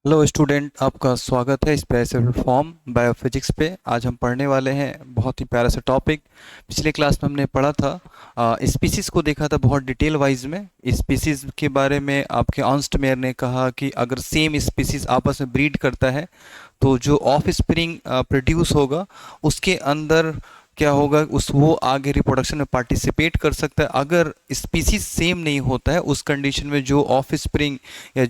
Hello student, आपका स्वागत है स्पेशल फॉर्म बायोफिजिक्स पे। आज हम पढ़ने वाले हैं बहुत ही प्यारा सा टॉपिक। पिछले क्लास में हमने पढ़ा था, स्पीसीज़ को देखा था बहुत डिटेल वाइज में। स्पीसीज़ के बारे में आपके अर्नस्ट मेयर ने कहा कि अगर सेम स्पीसीज़ आपस में ब्रीड करता है तो जो ऑफ स्प्रिंग प्रोड्यूस होगा उसके अंदर क्या होगा, उस वो आगे रिप्रोडक्शन में पार्टिसिपेट कर सकता है। अगर स्पीसीज सेम नहीं होता है उस कंडीशन में जो ऑफ स्प्रिंग या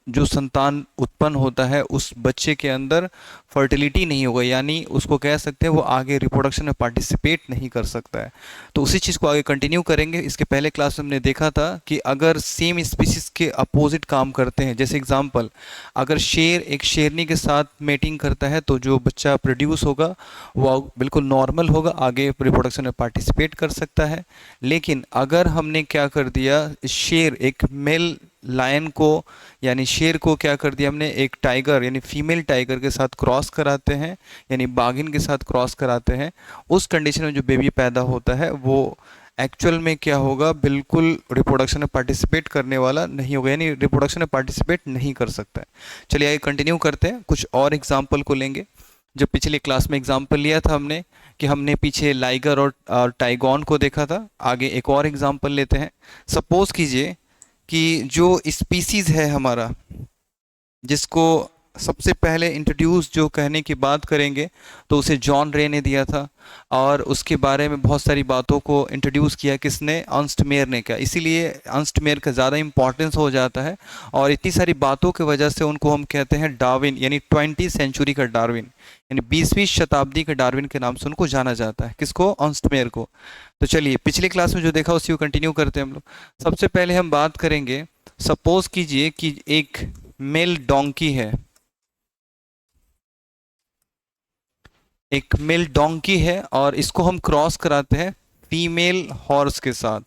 जो संतान उत्पन्न होता है उस बच्चे के अंदर फर्टिलिटी नहीं होगा, यानी उसको कह सकते हैं वो आगे रिप्रोडक्शन में पार्टिसिपेट नहीं कर सकता है। तो उसी चीज़ को आगे कंटिन्यू करेंगे। इसके पहले क्लास में हमने देखा था कि अगर सेम स्पीसीज के अपोजिट काम करते हैं, जैसे एग्जांपल अगर शेर एक शेरनी के साथ मेटिंग करता है तो जो बच्चा प्रोड्यूस होगा वो बिल्कुल नॉर्मल होगा, आगे रिप्रोडक्शन में पार्टिसिपेट कर सकता है। लेकिन अगर हमने क्या कर दिया, शेर एक मेल लायन को यानी शेर को क्या कर दिया हमने, एक टाइगर यानी फीमेल टाइगर के साथ क्रॉस कराते हैं, यानी बाघिन के साथ क्रॉस कराते हैं। उस कंडीशन में जो बेबी पैदा होता है वो एक्चुअल में क्या होगा, बिल्कुल रिप्रोडक्शन में पार्टिसिपेट करने वाला नहीं होगा, यानी रिप्रोडक्शन में पार्टिसिपेट नहीं कर सकता है। चलिए आगे कंटिन्यू करते हैं, कुछ और एग्जाम्पल को लेंगे। जो पिछले क्लास में एग्जाम्पल लिया था हमने कि हमने पीछे लाइगर और टाइगॉन को देखा था। आगे एक और एग्जाम्पल लेते हैं। सपोज कीजिए कि जो स्पीसीज है हमारा, जिसको सबसे पहले इंट्रोड्यूस जो कहने की बात करेंगे तो उसे जॉन रे ने दिया था, और उसके बारे में बहुत सारी बातों को इंट्रोड्यूस किया किसने, अर्नस्ट मेयर ने किया। इसीलिए अर्नस्ट मेयर का ज़्यादा इंपॉर्टेंस हो जाता है, और इतनी सारी बातों की वजह से उनको हम कहते हैं डार्विन, यानी 20वीं सेंचुरी का डार्विन, यानी 20वीं शताब्दी के डार्विन के नाम से उनको जाना जाता है। किसको? अर्नस्ट मेयर को। तो चलिए पिछले क्लास में जो देखा उसी को कंटिन्यू करते हैं हम लोग। सबसे पहले हम बात करेंगे, सपोज कीजिए कि एक मेल डोंकी है, एक मेल डोंकी है और इसको हम क्रॉस कराते हैं फीमेल हॉर्स के साथ।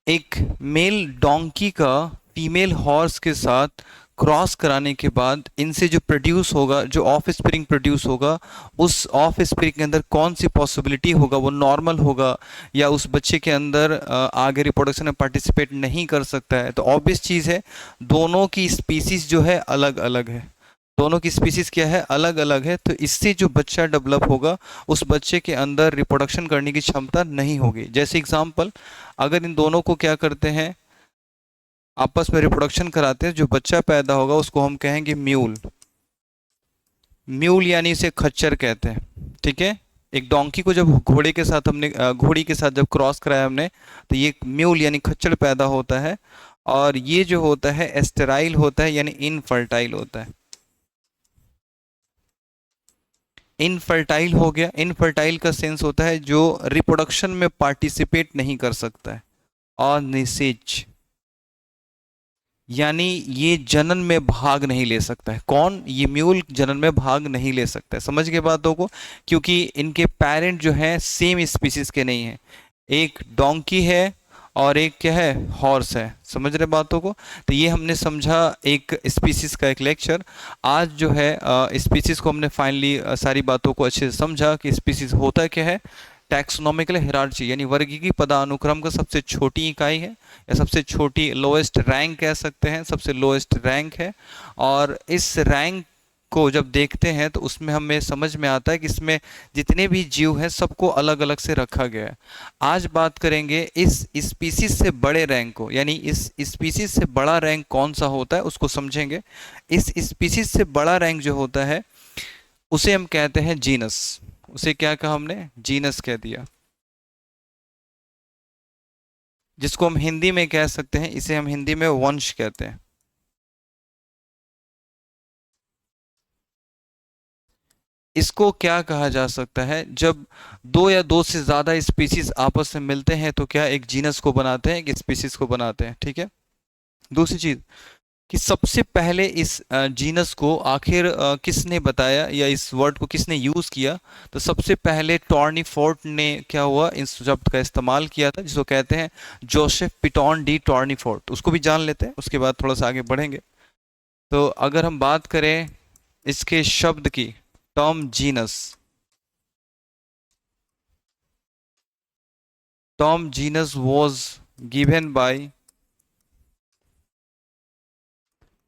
एक मेल डोंकी का फीमेल हॉर्स के साथ क्रॉस कराने के बाद इनसे जो प्रोड्यूस होगा, जो ऑफ स्प्रिंग प्रोड्यूस होगा, उस ऑफ स्प्रिंग के अंदर कौन सी पॉसिबिलिटी होगा, वो नॉर्मल होगा या उस बच्चे के अंदर आगे रिप्रोडक्शन में पार्टिसिपेट नहीं कर सकता है। तो ऑब्वियस चीज़ है, दोनों की स्पीसीज जो है अलग अलग है। दोनों की स्पीसीज क्या है, अलग अलग है। तो इससे जो बच्चा डेवलप होगा उस बच्चे के अंदर रिप्रोडक्शन करने की क्षमता नहीं होगी। जैसे एग्जांपल, अगर इन दोनों को क्या करते हैं, आपस में रिप्रोडक्शन कराते हैं, जो बच्चा पैदा होगा उसको हम कहेंगे म्यूल। म्यूल यानी इसे खच्चर कहते हैं, ठीक है। एक डोंकी को जब घोड़े के साथ हमने घोड़ी के साथ जब क्रॉस कराया हमने, तो ये म्यूल यानी खच्चर पैदा होता है, और ये जो होता है एस्टेराइल होता है, यानी इनफर्टाइल होता है। इनफर्टाइल हो गया। इनफर्टाइल का सेंस होता है जो रिप्रोडक्शन में पार्टिसिपेट नहीं कर सकता है, और निषेच यानी ये जनन में भाग नहीं ले सकता है। कौन? ये म्यूल जनन में भाग नहीं ले सकता है। समझ गए बातों को? क्योंकि इनके पेरेंट जो हैं सेम स्पीसीज के नहीं हैं, एक डोंकी है और एक क्या है, हॉर्स है। समझ रहे बातों को? तो ये हमने समझा एक स्पीसीज का एक लेक्चर। आज जो है स्पीसीज को हमने फाइनली सारी बातों को अच्छे से समझा कि स्पीसीज होता क्या है। टैक्सोनॉमिकल हिरार्ची यानी वर्गीय पदानुक्रम का सबसे छोटी इकाई है, या सबसे छोटी लोएस्ट रैंक कह सकते हैं, सबसे लोएस्ट रैंक है। और इस रैंक को जब देखते हैं तो उसमें हमें समझ में आता है कि इसमें जितने भी जीव हैं सबको अलग अलग से रखा गया है। आज बात करेंगे इस स्पीसीज से बड़े रैंक को, यानी इस स्पीसीज से बड़ा रैंक कौन सा होता है उसको समझेंगे। इस स्पीसीज से बड़ा रैंक जो होता है उसे हम कहते हैं जीनस। उसे क्या कहा हमने? जीनस कह दिया। जिसको हम हिंदी में कह सकते हैं, इसे हम हिंदी में वंश कहते हैं। इसको क्या कहा जा सकता है, जब दो या दो से ज्यादा स्पीसीज आपस में मिलते हैं तो क्या एक जीनस को बनाते हैं, एक स्पीसीज को बनाते हैं, ठीक है। दूसरी चीज कि सबसे पहले इस जीनस को आखिर किसने बताया या इस वर्ड को किसने यूज किया, तो सबसे पहले टॉर्नीफोर्ट ने क्या हुआ, इस शब्द का इस्तेमाल किया था, जिसको कहते हैं जोसेफ पिटॉन डी टॉर्नीफोर्ट। उसको भी जान लेते हैं, उसके बाद थोड़ा सा आगे बढ़ेंगे। तो अगर हम बात करें इसके शब्द की, term genus, term genus was given by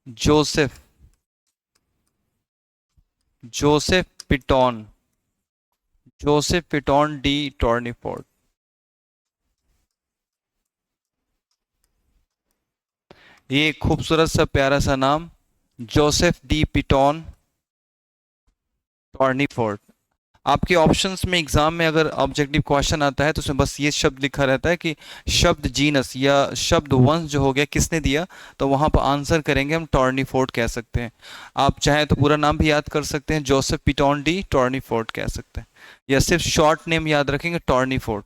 Joseph, Joseph Pitton, Joseph Pitton de Tournefort. ये एक खूबसूरत सा प्यारा सा नाम, जोसेफ डी पिटॉन टॉर्नीफोर्ड। आपके ऑप्शंस में एग्जाम में अगर ऑब्जेक्टिव क्वेश्चन आता है तो उसमें बस ये शब्द लिखा रहता है कि शब्द जीनस या शब्द वंश जो हो गया किसने दिया, तो वहां पर आंसर करेंगे हम टॉर्नीफोर्ड कह सकते हैं। आप चाहे तो पूरा नाम भी याद कर सकते हैं, जोसेफ पिटॉन डी टॉर्नीफोर्ड कह सकते हैं, या सिर्फ शॉर्ट नेम याद रखेंगे टॉर्नीफोर्ड।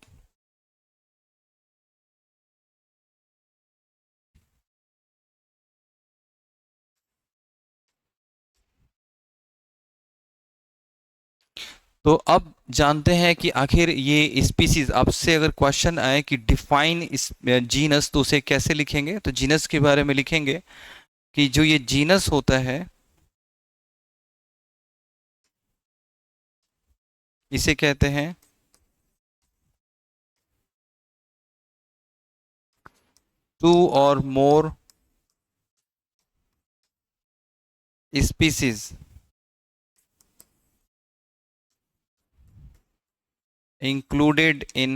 तो अब जानते हैं कि आखिर ये स्पीसीज, आपसे अगर क्वेश्चन आए कि डिफाइन इस जीनस, तो उसे कैसे लिखेंगे, तो जीनस के बारे में लिखेंगे कि जो ये जीनस होता है इसे कहते हैं टू और मोर स्पीसीज इंक्लूडेड इन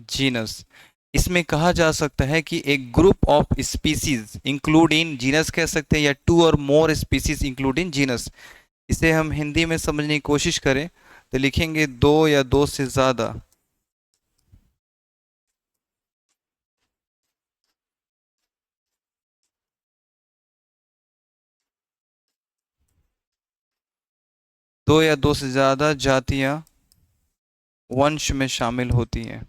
जीनस। इसमें कहा जा सकता है कि एक group of species include in genus कह सकते हैं, या टू और मोर स्पीसीज इंक्लूड इन जीनस। इसे हम हिंदी में समझने की कोशिश करें तो लिखेंगे दो या दो से ज्यादा, दो या दो से ज्यादा जातियां वंश में शामिल होती हैं।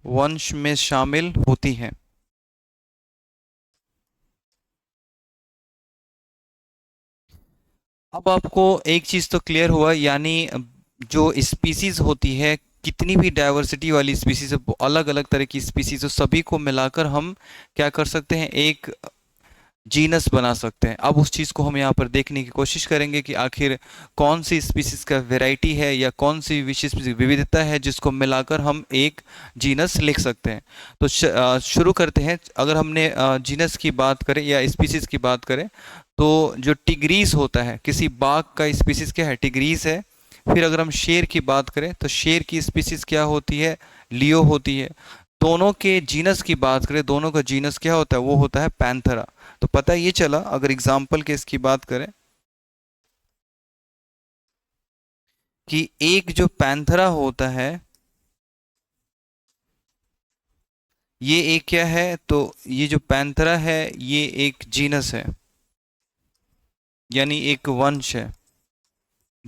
वंश में शामिल होती हैं। अब आपको एक चीज तो क्लियर हुआ, यानी जो स्पीसीज होती है, कितनी भी डाइवर्सिटी वाली स्पीसीज, अलग अलग तरह की स्पीसीज, तो सभी को मिलाकर हम क्या कर सकते हैं, एक जीनस बना सकते हैं। अब उस चीज़ को हम यहाँ पर देखने की कोशिश करेंगे कि आखिर कौन सी स्पीसीज का वैरायटी है या कौन सी विशेष विविधता है जिसको मिलाकर हम एक जीनस लिख सकते हैं। तो शुरू करते हैं। अगर हमने जीनस की बात करें या स्पीसीज की बात करें, तो जो टिग्रीस होता है, किसी बाघ का स्पीसीज क्या है, टिग्रीस है। फिर अगर हम शेर की बात करें तो शेर की स्पीसीज क्या होती है, लियो होती है। दोनों के जीनस की बात करें, दोनों का जीनस क्या होता है, वो होता है पैंथरा। तो पता ये चला, अगर एग्जाम्पल के इसकी बात करें, कि एक जो पैंथरा होता है, ये एक क्या है, तो ये जो पैंथरा है ये एक जीनस है, यानी एक वंश है।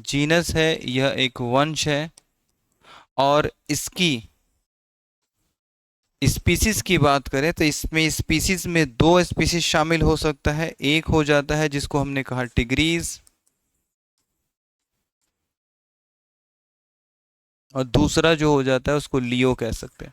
जीनस है, यह एक वंश है। और इसकी स्पीसीज की बात करें तो इसमें स्पीसीज में दो स्पीसीज शामिल हो सकता है। एक हो जाता है जिसको हमने कहा टिग्रीज, और दूसरा जो हो जाता है उसको लियो कह सकते हैं।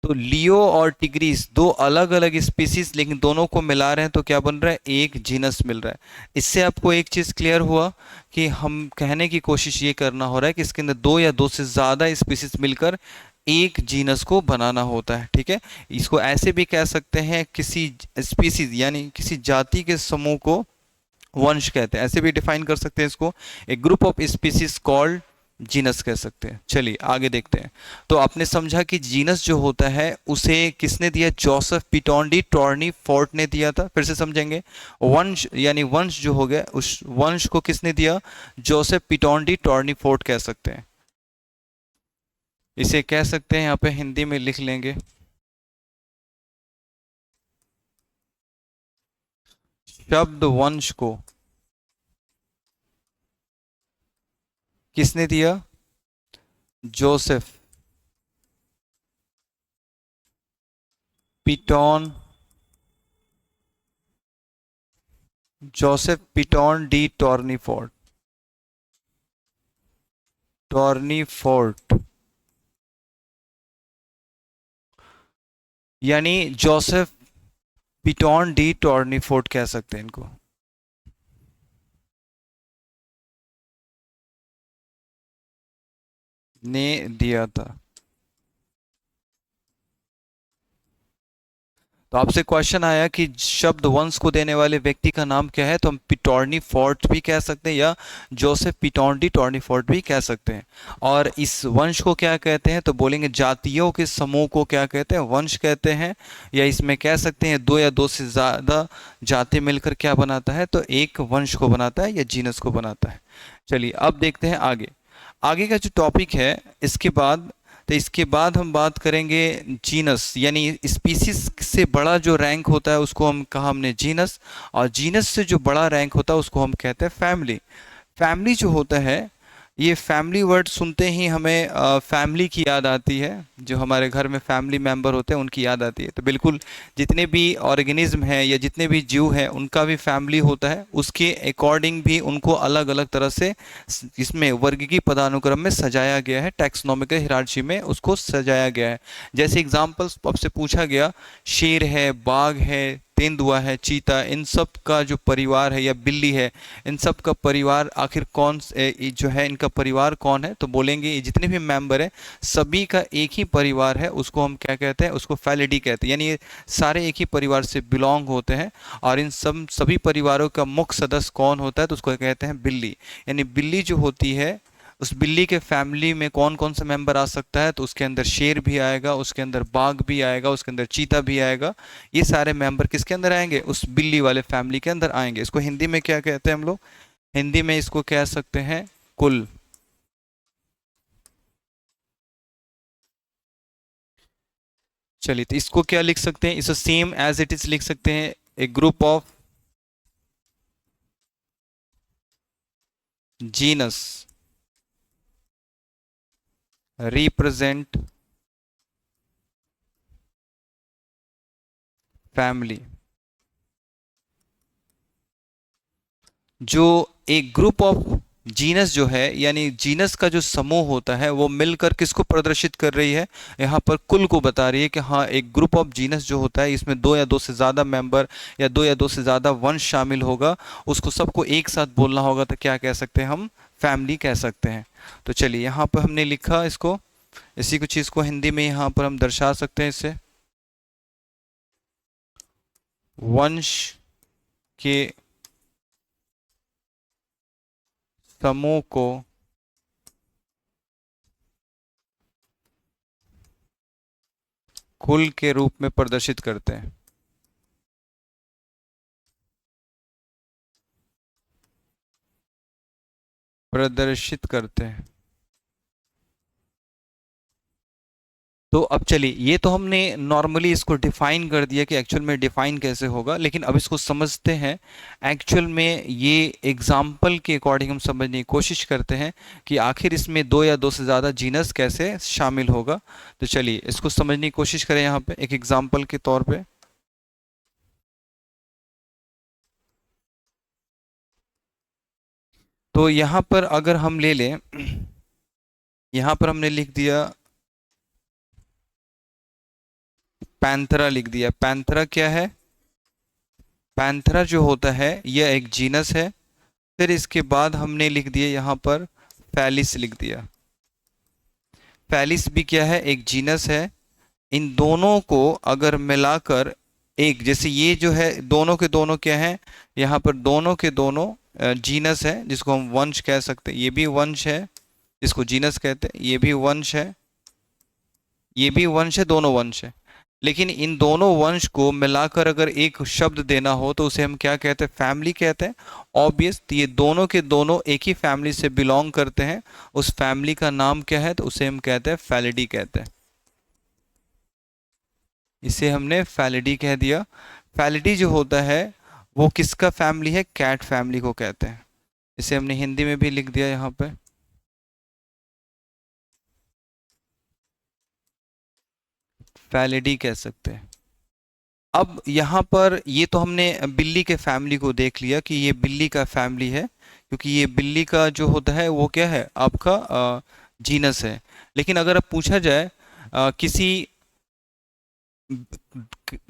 तो लियो और टिग्रीस दो अलग अलग स्पीसीज, लेकिन दोनों को मिला रहे हैं तो क्या बन रहा है, एक जीनस मिल रहा है। इससे आपको एक चीज क्लियर हुआ कि हम कहने की कोशिश ये करना हो रहा है कि इसके अंदर दो या दो से ज्यादा स्पीसीज मिलकर एक जीनस को बनाना होता है। ठीक है, इसको ऐसे भी कह सकते हैं, किसी स्पीसीज यानी किसी जाति के समूह को वंश कहते हैं, ऐसे भी डिफाइन कर सकते हैं इसको, एक group of species called genus कह सकते हैं। चलिए आगे देखते हैं। तो आपने समझा कि जीनस जो होता है उसे किसने दिया, Joseph Pitton D Tourney fort ने दिया था। फिर से समझेंगे, वंश यानी वंश जो हो गया, उस वंश को किसने दिया, Joseph Pitton D Tourney fort कह सकते हैं। इसे कह सकते हैं, यहाँ पे हिंदी में लिख लेंगे, शब्द वंश को किसने दिया, Joseph Pitton, Joseph Pitton D टॉर्नीफोर्ट, टॉर्नीफोर्ट, यानी जोसेफ पिटॉन डी टॉर्नीफोर्ट कह सकते हैं इनको। ने दिया था। तो आपसे क्वेश्चन आया कि शब्द वंश को देने वाले व्यक्ति का नाम क्या है, तो हम पिटॉर्नी फोर्ट भी कह सकते हैं या जोसेफ पिटॉन्डी टॉर्नी फोर्ट भी कह सकते हैं। और इस वंश को क्या कहते हैं, तो बोलेंगे जातियों के समूह को क्या कहते हैं, वंश कहते हैं। या इसमें कह सकते हैं दो या दो से ज़्यादा जाति मिलकर क्या बनाता है, तो एक वंश को बनाता है या जीनस को बनाता है। चलिए अब देखते हैं आगे। आगे का जो टॉपिक है इसके बाद, तो इसके बाद हम बात करेंगे जीनस, यानी स्पीसीज से बड़ा जो रैंक होता है उसको हम कहा हमने जीनस, और जीनस से जो बड़ा रैंक होता है उसको हम कहते हैं फैमिली। फैमिली जो होता है, ये फैमिली वर्ड सुनते ही हमें फैमिली की याद आती है। जो हमारे घर में फैमिली मेंबर होते हैं उनकी याद आती है। तो बिल्कुल जितने भी ऑर्गेनिज्म हैं या जितने भी जीव हैं उनका भी फैमिली होता है, उसके अकॉर्डिंग भी उनको अलग अलग तरह से इसमें वर्गीय पदानुक्रम में सजाया गया है, टैक्सोनॉमिकल हिरार्ची में उसको सजाया गया है। जैसे एग्जाम्पल्स आपसे पूछा गया, शेर है, बाघ है, तेंदुआ है, चीता, इन सब का जो परिवार है, या बिल्ली है, इन सब का परिवार आखिर कौन जो है, इनका परिवार कौन है, तो बोलेंगे ये जितने भी मेंबर हैं सभी का एक ही परिवार है, उसको हम क्या कहते हैं, उसको फैलिडी कहते हैं। यानी ये सारे एक ही परिवार से बिलोंग होते हैं। और इन सभी परिवारों का मुख्य सदस्य कौन होता है, तो उसको कहते हैं बिल्ली। यानी बिल्ली जो होती है, उस बिल्ली के फैमिली में कौन कौन सा मेंबर आ सकता है, तो उसके अंदर शेर भी आएगा, उसके अंदर बाघ भी आएगा, उसके अंदर चीता भी आएगा। ये सारे मेंबर किसके अंदर आएंगे, उस बिल्ली वाले फैमिली के अंदर आएंगे। इसको हिंदी में क्या कहते हैं हम लोग, हिंदी में इसको कह सकते हैं कुल। चलिए तो इसको क्या लिख सकते हैं, इसको सेम एज इट इज लिख सकते हैं, a group of genus represent family. जो एक ग्रुप ऑफ जीनस जो है, यानी जीनस का जो समूह होता है वो मिलकर किसको प्रदर्शित कर रही है, यहाँ पर कुल को बता रही है कि हाँ एक ग्रुप ऑफ जीनस जो होता है इसमें दो या दो से ज़्यादा मेंबर या दो या दो से ज़्यादा वंश शामिल होगा, उसको सबको एक साथ बोलना होगा, तो क्या कह सकते हैं हम, फैमिली कह सकते हैं। तो चलिए यहाँ पर हमने लिखा इसको, इसी को चीज़ को हिंदी में यहाँ पर हम दर्शा सकते हैं इसे, वंश के समूह को कुल के रूप में प्रदर्शित करते हैं। प्रदर्शित करते हैं। तो अब चलिए, ये तो हमने नॉर्मली इसको डिफाइन कर दिया कि एक्चुअल में डिफाइन कैसे होगा, लेकिन अब इसको समझते हैं एक्चुअल में। ये एग्जाम्पल के अकॉर्डिंग हम समझने की कोशिश करते हैं कि आखिर इसमें दो या दो से ज़्यादा जीनस कैसे शामिल होगा। तो चलिए इसको समझने की कोशिश करें यहाँ पे एक एग्जाम्पल के तौर पे। तो यहाँ पर अगर हम ले लें, यहाँ पर हमने लिख दिया पैंथरा, लिख दिया पैंथरा। क्या है, पैंथरा जो होता है यह एक जीनस है। फिर इसके बाद हमने लिख दिया यहाँ पर फैलिस, लिख दिया फैलिस भी क्या है, एक जीनस है। इन दोनों को अगर मिलाकर एक, जैसे ये जो है दोनों के दोनों क्या है, यहाँ पर दोनों के दोनों जीनस है, जिसको हम वंश कह सकते हैं। ये भी वंश है, इसको जीनस कहते हैं। ये भी वंश है, ये भी वंश है, दोनों वंश है। लेकिन इन दोनों वंश को मिलाकर अगर एक शब्द देना हो तो उसे हम क्या कहते हैं, फैमिली कहते हैं। ऑब्वियस, ये दोनों के दोनों एक ही फैमिली से बिलोंग करते हैं। उस फैमिली का नाम क्या है, तो उसे हम कहते हैं फैलिडी कहते हैं। इसे हमने फैलिडी कह दिया। फैलिडी जो होता है वो किसका फैमिली है, कैट फैमिली को कहते हैं। इसे हमने हिंदी में भी लिख दिया यहाँ पे, फैलिडी कह सकते हैं। अब यहाँ पर ये तो हमने बिल्ली के फैमिली को देख लिया कि ये बिल्ली का फैमिली है, क्योंकि ये बिल्ली का जो होता है वो क्या है, आपका जीनस है। लेकिन अगर अब पूछा जाए किसी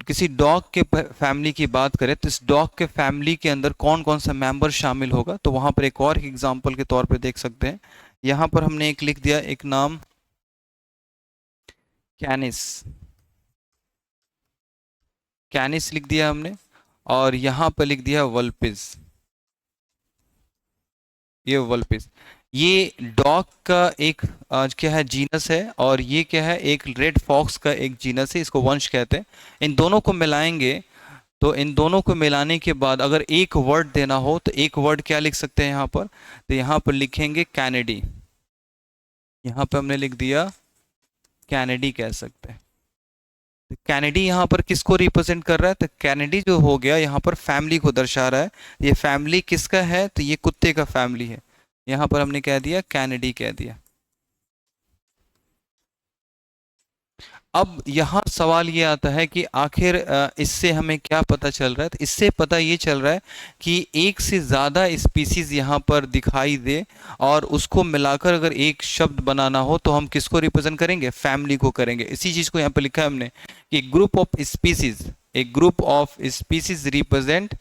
किसी डॉग के फैमिली की बात करें, तो इस डॉग के फैमिली के अंदर कौन कौन सा मेंबर शामिल होगा, तो वहाँ पर एक और एग्जांपल के तौर पे देख सकते हैं। यहाँ पर हमने एक लिख दिया, एक नाम कैनिस, कैनिस लिख दिया हमने, और यहाँ पर लिख दिया वल्पिस, ये वल्पिस। ये डॉग का एक क्या है, जीनस है, और ये क्या है, एक रेड फॉक्स का एक जीनस है, इसको वंश कहते हैं। इन दोनों को मिलाएंगे, तो इन दोनों को मिलाने के बाद अगर एक वर्ड देना हो तो एक वर्ड क्या लिख सकते हैं यहाँ पर, तो यहाँ पर लिखेंगे कैनेडी, यहाँ पर हमने लिख दिया कैनेडी कह सकते हैं। तो कैनेडी यहाँ पर किसको रिप्रेजेंट कर रहा है, तो कैनेडी जो हो गया यहाँ पर फैमिली को दर्शा रहा है। ये फैमिली किसका है, तो ये कुत्ते का फैमिली है, यहाँ पर हमने कह दिया कैनेडी कह दिया। अब यहाँ सवाल ये आता है कि आखिर इससे हमें क्या पता चल रहा है, तो इससे पता ये चल रहा है कि एक से ज़्यादा स्पीसीज यहाँ पर दिखाई दे और उसको मिलाकर अगर एक शब्द बनाना हो तो हम किसको रिप्रेजेंट करेंगे, फैमिली को करेंगे। इसी चीज़ को यहाँ पर लिखा है हमने कि ग्रुप ऑफ स्पीसीज, एक group of species represent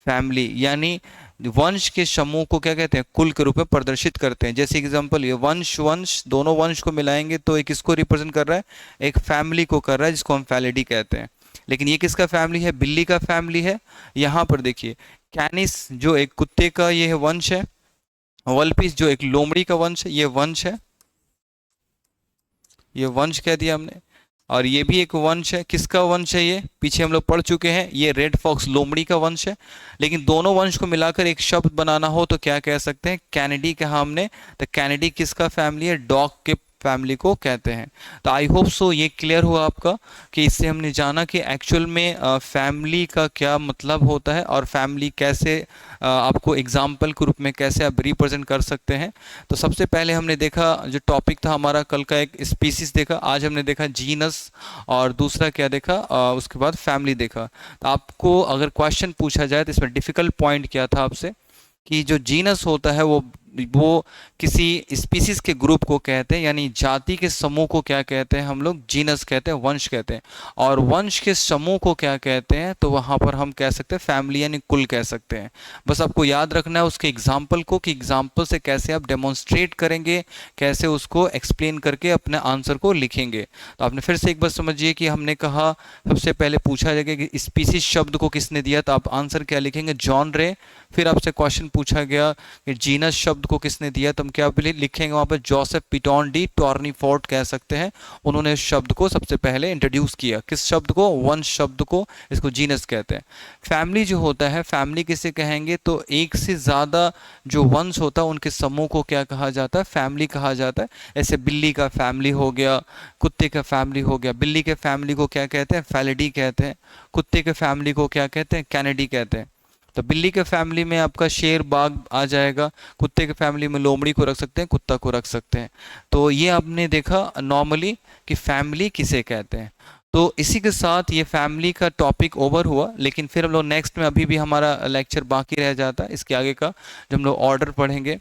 family, यानी वंश के समूह को क्या कहते हैं, कुल के रूप में प्रदर्शित करते हैं। जैसे एग्जांपल ये वंश, वंश दोनों वंश को मिलाएंगे तो एक किसको रिप्रेजेंट कर रहा है, एक फैमिली को कर रहा है, जिसको हम फैलिडी कहते हैं। लेकिन ये किसका फैमिली है, बिल्ली का फैमिली है। यहाँ पर देखिए कैनिस जो एक कुत्ते का ये है वंश है, वल्पिस जो एक लोमड़ी का वंश है, ये वंश है, ये वंश कह दिया हमने। और ये भी एक वंश है, किसका वंश है, ये पीछे हम लोग पढ़ चुके हैं, ये रेड फॉक्स लोमड़ी का वंश है। लेकिन दोनों वंश को मिलाकर एक शब्द बनाना हो तो क्या कह सकते हैं, कैनेडी कहा हमने। तो कैनेडी किसका फैमिली है, डॉग के फैमिली को कहते हैं। तो आई होप सो ये क्लियर हुआ आपका कि इससे हमने जाना कि एक्चुअल में फैमिली का क्या मतलब होता है और फैमिली कैसे आपको एग्जाम्पल के रूप में कैसे आप रिप्रेजेंट कर सकते हैं। तो सबसे पहले हमने देखा जो टॉपिक था हमारा कल का, एक स्पीसीज देखा, आज हमने देखा जीनस, और दूसरा क्या देखा उसके बाद फैमिली देखा। तो आपको अगर क्वेश्चन पूछा जाए तो इसमें डिफिकल्ट पॉइंट क्या था आपसे, कि जो जीनस होता है वो किसी स्पीसीज के ग्रुप को कहते हैं, यानी जाति के समूह को क्या कहते हैं हम लोग, जीनस कहते हैं, वंश कहते हैं। और वंश के समूह को क्या कहते हैं, तो वहाँ पर हम कह सकते हैं फैमिली यानी कुल कह सकते हैं। बस आपको याद रखना है उसके एग्जाम्पल को, कि एग्जाम्पल से कैसे आप डेमोन्स्ट्रेट करेंगे, कैसे उसको एक्सप्लेन करके अपने आंसर को लिखेंगे। तो आपने फिर से एक बार समझिए कि हमने कहा सबसे पहले पूछा जाएगा कि स्पीसीज शब्द को किसने दिया, तो आप आंसर क्या लिखेंगे, जॉन रे। फिर आपसे क्वेश्चन पूछा गया कि जीनस शब्द को किसने दिया, तो हम क्या लिखेंगे वहाँ पर, जोसेफ पिटोन डी टॉर्नीफोर्ट कह सकते हैं। उन्होंने इस शब्द को सबसे पहले इंट्रोड्यूस किया, किस शब्द को, वंश शब्द को, इसको जीनस कहते हैं। फैमिली जो होता है, फैमिली किसे कहेंगे, तो एक से ज़्यादा जो वंश होता है उनके समूह को क्या कहा जाता है, फैमिली कहा जाता है। ऐसे बिल्ली का फैमिली हो गया, कुत्ते का फैमिली हो गया। बिल्ली के फैमिली को क्या कहते हैं, फैलिडी कहते हैं। कुत्ते के फैमिली को क्या कहते हैं, कैनेडी कहते हैं। तो बिल्ली के फैमिली में आपका शेर बाघ आ जाएगा, कुत्ते के फैमिली में लोमड़ी को रख सकते हैं, कुत्ता को रख सकते हैं। तो ये आपने देखा नॉर्मली कि फैमिली किसे कहते हैं। तो इसी के साथ ये फैमिली का टॉपिक ओवर हुआ, लेकिन फिर हम लोग नेक्स्ट में अभी भी हमारा लेक्चर बाकी रह जाता है इसके आगे का, जब हम लोग ऑर्डर पढ़ेंगे।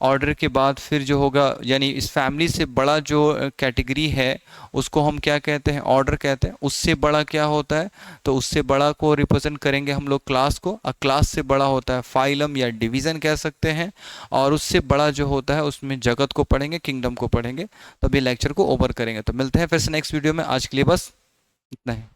ऑर्डर के बाद फिर जो होगा, यानी इस फैमिली से बड़ा जो कैटेगरी है उसको हम क्या कहते हैं, ऑर्डर कहते हैं। उससे बड़ा क्या होता है, तो उससे बड़ा को रिप्रेजेंट करेंगे हम लोग क्लास को, और क्लास से बड़ा होता है फाइलम या डिवीज़न कह सकते हैं। और उससे बड़ा जो होता है उसमें जगत को पढ़ेंगे, किंगडम को पढ़ेंगे। तभी लेक्चर को ओवर करेंगे। तो मिलते हैं फिर से नेक्स्ट वीडियो में, आज के लिए बस इतना है।